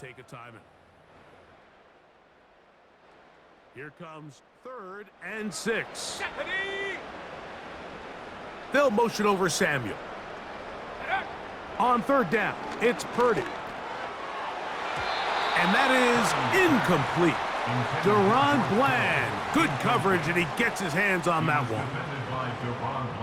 Take a timeout. Here comes 3rd and 6. They'll motion over Samuel. On 3rd down, it's Purdy. And that is incomplete. Deron Bland, good coverage, and he gets his hands on that one.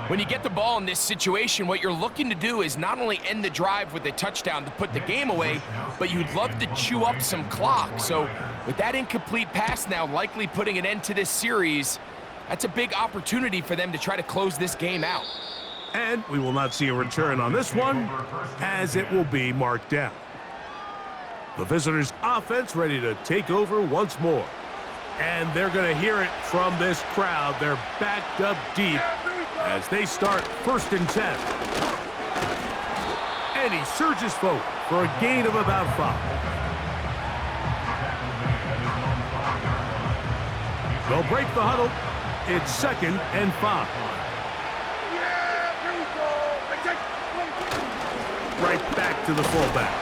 When you get the ball in this situation, what you're looking to do is not only end the drive with a touchdown to put the game away, but you'd love to chew up some clock. So with that incomplete pass now likely putting an end to this series, that's a big opportunity for them to try to close this game out. And we will not see a return on this one, as it will be marked down. The visitors' offense ready to take over once more. And they're going to hear it from this crowd. They're backed up deep as they start 1st and 10. And he surges forward for a gain of about 5. They'll break the huddle. It's 2nd and 5. Right back to the fullback.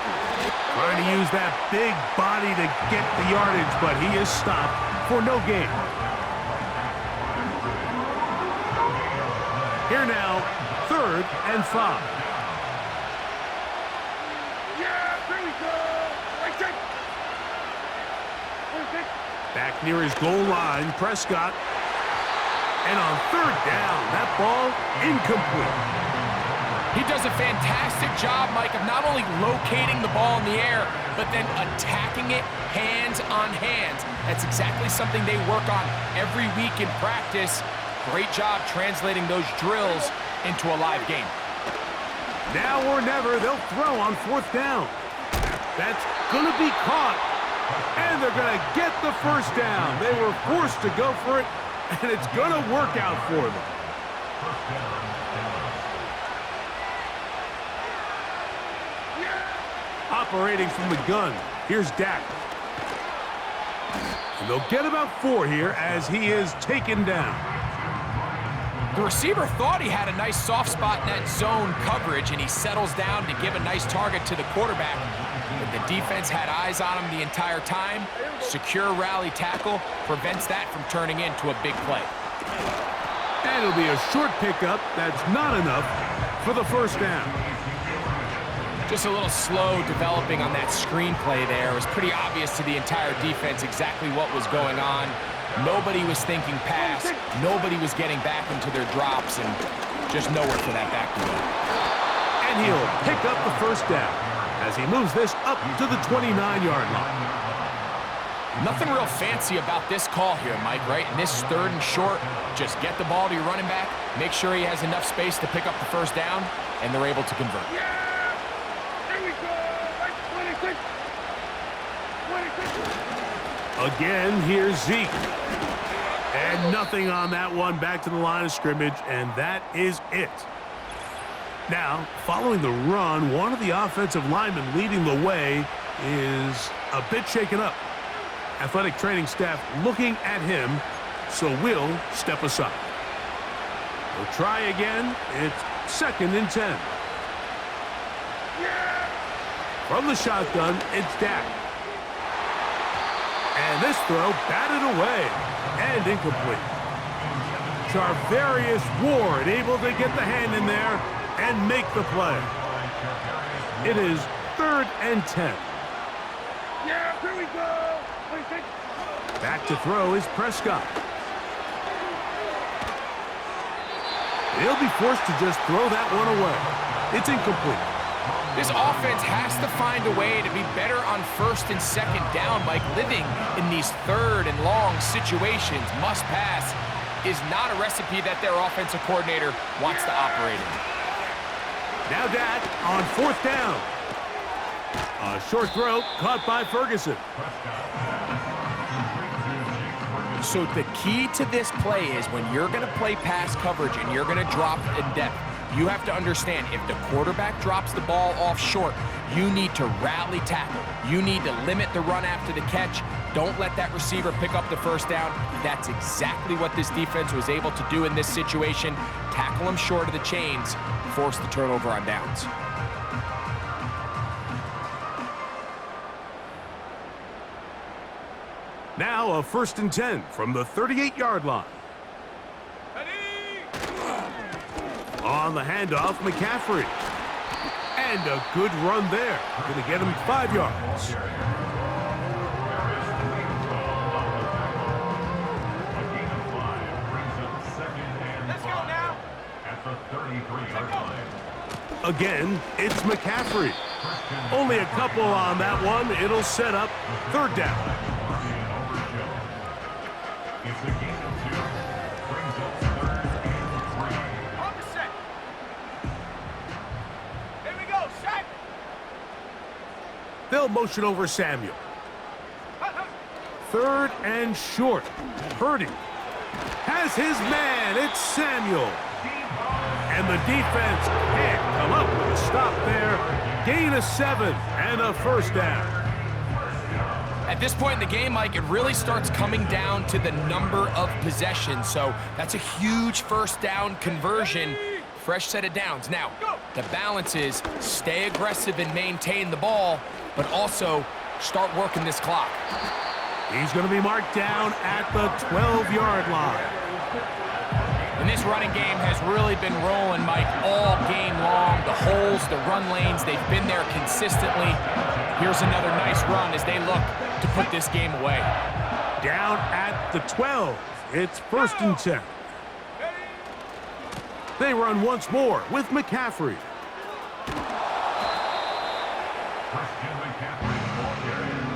Trying to use that big body to get the yardage, but he is stopped for no gain. Here now, 3rd and 5. Back near his goal line, Prescott. And on 3rd down, that ball incomplete. He does a fantastic job, Mike, of not only locating the ball in the air, but then attacking it hands on hands. That's exactly something they work on every week in practice. Great job translating those drills into a live game. Now or never, they'll throw on 4th down. That's going to be caught. And they're going to get the 1st down. They were forced to go for it, and it's going to work out for them. Operating from the gun, here's Dak. And they'll get about 4 here as he is taken down. The receiver thought he had a nice soft spot in that zone coverage, and he settles down to give a nice target to the quarterback. But the defense had eyes on him the entire time. Secure rally tackle prevents that from turning into a big play. And it'll be a short pickup. That's not enough for the 1st down. Just a little slow developing on that screenplay there. It was pretty obvious to the entire defense exactly what was going on. Nobody was thinking pass. Nobody was getting back into their drops, and just nowhere for that back to go. And he'll pick up the 1st down as he moves this up to the 29-yard line. Nothing real fancy about this call here, Mike, right? In this 3rd and short, just get the ball to your running back, make sure he has enough space to pick up the 1st down, and they're able to convert. Again, here's Zeke. And nothing on that one, back to the line of scrimmage, and that is it. Now, following the run, one of the offensive linemen leading the way is a bit shaken up. Athletic training staff looking at him, so we'll step aside. We'll try again. It's 2nd and 10. From the shotgun, it's Dak. And this throw batted away and incomplete. Charvarius Ward able to get the hand in there and make the play. It is 3rd and 10. Yeah, here we go. Back to throw is Prescott. He'll be forced to just throw that one away. It's incomplete. This offense has to find a way to be better on 1st and 2nd down, Mike. Living in these 3rd and long situations, must pass, is not a recipe that their offensive coordinator wants to operate in. Now Dak on 4th down. A short throw caught by Ferguson. So the key to this play is when you're going to play pass coverage and you're going to drop in depth, you have to understand if the quarterback drops the ball off short, you need to rally tackle. You need to limit the run after the catch. Don't let that receiver pick up the 1st down. That's exactly what this defense was able to do in this situation. Tackle him short of the chains, force the turnover on downs. Now a 1st and 10 from the 38-yard line. On the handoff, McCaffrey. And a good run there. Going to get him 5 yards. Let's go now. At the 33-yard line. Again, it's McCaffrey. Only a couple on that one. It'll set up 3rd down. It's a gain of 2. Brings up 3rd and 3. On the set. Here we go, set. They'll motion over Samuel. 3rd and short. Purdy has his man. It's Samuel. And the defense can't come up with a stop there. Gain of 7 and a 1st down. At this point in the game, Mike, it really starts coming down to the number of possessions. So that's a huge 1st down conversion. Fresh set of downs. Now, the balance is stay aggressive and maintain the ball, but also start working this clock. He's going to be marked down at the 12-yard line. And this running game has really been rolling, Mike, all game long. The holes, the run lanes, they've been there consistently. Here's another nice run as they look to put this game away. Down at the 12. It's 1st and 10. They run once more with McCaffrey. Christian McCaffrey, the ball carrier.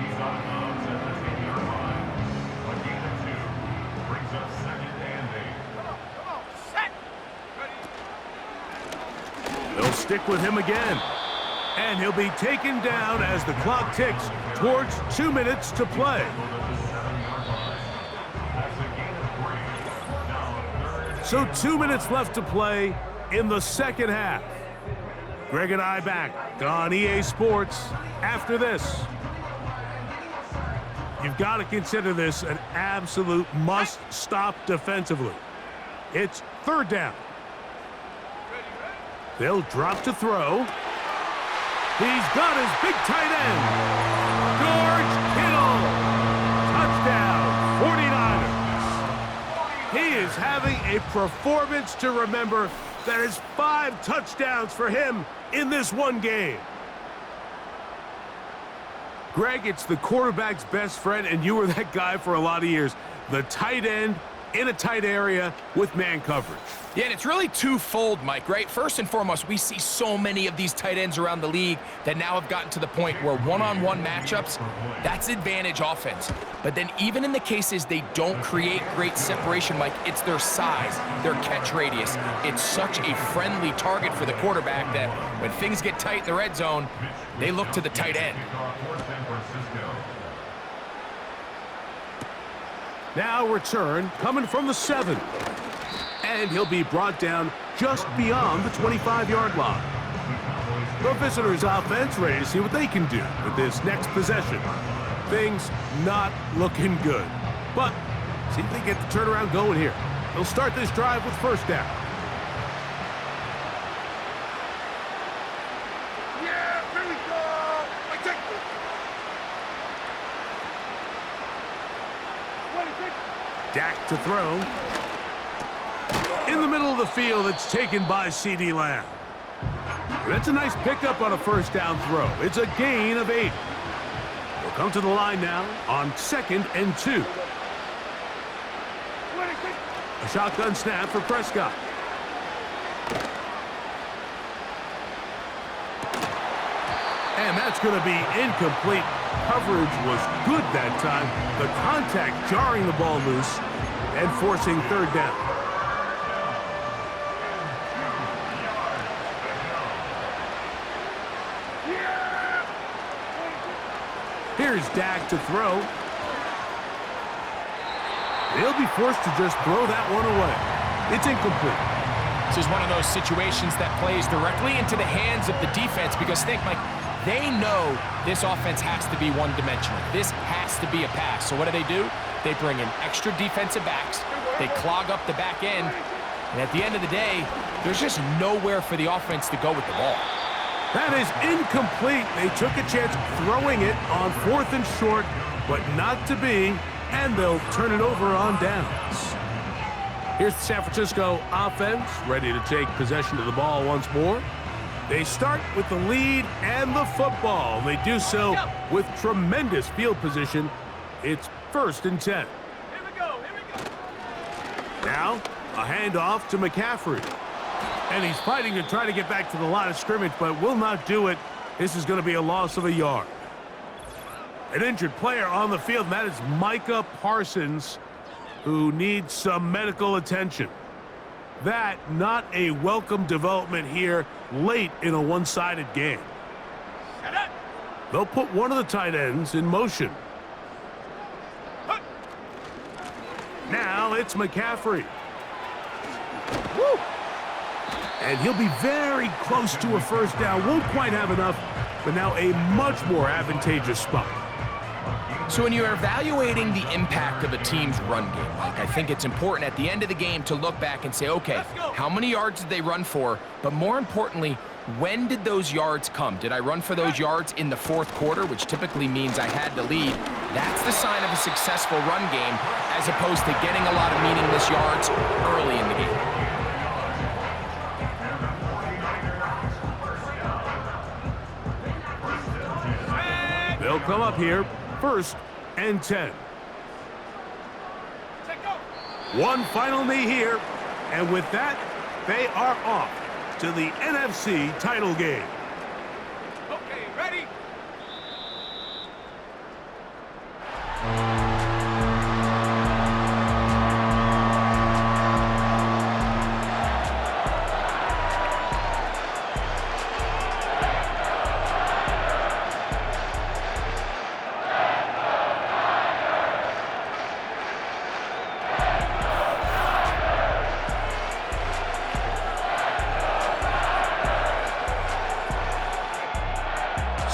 He's out of bounds at the 10-yard line. A gain of 2. Brings up 2nd and 8. Come on, set. Ready. They'll stick with him again. And he'll be taken down as the clock ticks towards 2 minutes to play. So 2 minutes left to play in the 2nd half. Greg and I back on EA Sports after this. You've got to consider this an absolute must-stop defensively. It's 3rd down. They'll drop to throw. He's got his big tight end. George Kittle. Touchdown, 49ers. He is having a performance to remember. That is 5 touchdowns for him in this one game. Greg, it's the quarterback's best friend, and you were that guy for a lot of years. The tight end in a tight area with man coverage. Yeah, and it's really twofold, Mike, right? First and foremost, we see so many of these tight ends around the league that now have gotten to the point where one-on-one matchups, that's advantage offense. But then even in the cases they don't create great separation, Mike, it's their size, their catch radius. It's such a friendly target for the quarterback that when things get tight in the red zone, they look to the tight end. Now return coming from the 7. And he'll be brought down just beyond the 25-yard line. The visitors' offense ready to see what they can do with this next possession. Things not looking good. But see if they get the turnaround going here. They'll start this drive with 1st down. Yeah, here we go. I take it. Dak to throw. In the middle of the field, it's taken by CeeDee Lamb. That's a nice pickup on a 1st down throw. It's a gain of 8. We'll come to the line now on 2nd and 2. A shotgun snap for Prescott. And that's going to be incomplete. Coverage was good that time. The contact jarring the ball loose and forcing 3rd down. Here's Dak to throw. He'll be forced to just throw that one away. It's incomplete. This is one of those situations that plays directly into the hands of the defense because think, Mike, they know this offense has to be one-dimensional. This has to be a pass. So what do? They bring in extra defensive backs. They clog up the back end. And at the end of the day, there's just nowhere for the offense to go with the ball. That is incomplete. They took a chance throwing it on 4th and short, but not to be, and they'll turn it over on downs. Here's the San Francisco offense, ready to take possession of the ball once more. They start with the lead and the football. They do so with tremendous field position. It's 1st and 10. Here we go, here we go. Now, a handoff to McCaffrey. And he's fighting to try to get back to the line of scrimmage, but will not do it. This is going to be a loss of a yard. An injured player on the field, and that is Micah Parsons, who needs some medical attention. That, not a welcome development here late in a one-sided game. They'll put one of the tight ends in motion. Now it's McCaffrey. Woo! And he'll be very close to a first down. Won't quite have enough, but now a much more advantageous spot. So when you're evaluating the impact of a team's run game, Mike, I think it's important at the end of the game to look back and say, okay, how many yards did they run for? But more importantly, when did those yards come? Did I run for those yards in the 4th quarter, which typically means I had the lead? That's the sign of a successful run game, as opposed to getting a lot of meaningless yards early in the game. They'll come up here, 1st and 10. One final knee here, and with that, they are off to the NFC title game. Okay, ready?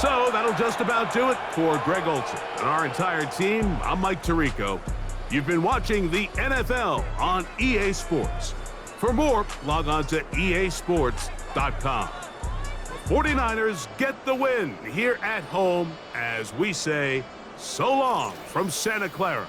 So that'll just about do it for Greg Olson and our entire team. I'm Mike Tirico. You've been watching the NFL on EA Sports. For more, log on to easports.com. The 49ers get the win here at home as we say so long from Santa Clara.